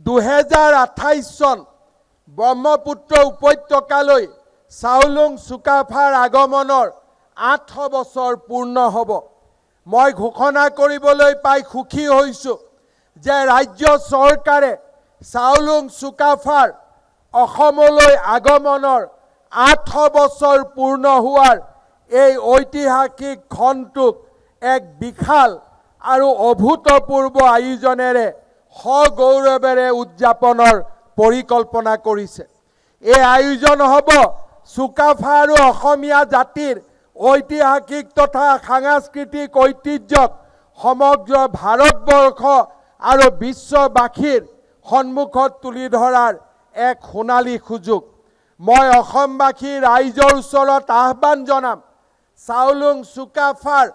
2028 চন ব্ৰহ্মপুত্ৰ উপত্যকালৈ চাওলুং চুকাফাৰ আগমনৰ 8 বছৰ পূৰ্ণ হ'ব। মই ঘোষণা কৰিবলৈ পাই সুখী হৈছোঁ যে ৰাজ্য চৰকাৰে চাওলুং চুকাফাৰ অসমলৈ আগমনৰ 8 বছৰ পূৰ্ণ হোৱাৰ এই ঐতিহাসিক ক্ষণটোক এক বিশাল আৰু অভূতপূৰ্ব আয়োজনেৰে সগৌৰৱেৰে উদযাপনৰ পৰিকল্পনা কৰিছে। এই আয়োজন হ'ব চুকাফা আৰু অসমীয়া জাতিৰ ঐতিহাসিক তথা সাংস্কৃতিক ঐতিহ্যক সমগ্ৰ ভাৰতবৰ্ষ আৰু বিশ্ববাসীৰ সন্মুখত তুলি ধৰাৰ এক সোণালী সুযোগ। মই অসমবাসী ৰাইজৰ ওচৰত আহ্বান জনাম, চাওলুং চুকাফাৰ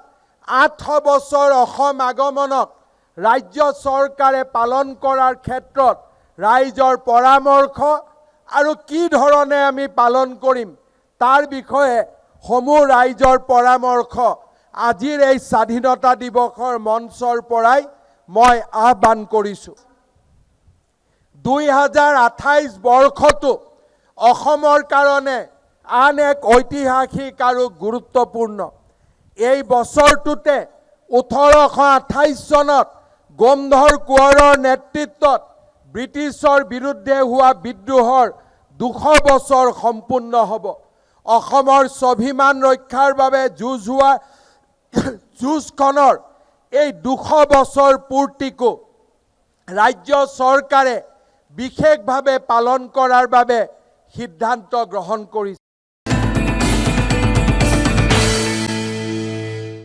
8 বছৰ অসম আগমনক ৰাজ্য চৰকাৰে পালন কৰাৰ ক্ষেত্ৰত ৰাইজৰ পৰামৰ্শ আৰু কি ধৰণে আমি পালন কৰিম তাৰ বিষয়ে সমূহ ৰাইজৰ পৰামৰ্শ আজিৰ এই স্বাধীনতা দিৱসৰ মঞ্চৰ পৰাই মই আহ্বান কৰিছোঁ। 2028 বৰ্ষটো অসমৰ কাৰণে আন এক ঐতিহাসিক আৰু গুৰুত্বপূৰ্ণ। এই বছৰটোতে 1828 চনত গোমধৰ কোঁৱৰৰ নেতৃত্বত ব্ৰিটিছৰ বিৰুদ্ধে হোৱা বিদ্ৰোহৰ 200 বছৰ সম্পূৰ্ণ হ'ব। অসমৰ স্বাভিমান ৰক্ষাৰ বাবে যুঁজখনৰ এই 200 বছৰ পূৰ্তিকো ৰাজ্য চৰকাৰে বিশেষভাৱে পালন কৰাৰ বাবে সিদ্ধান্ত গ্ৰহণ কৰিছে।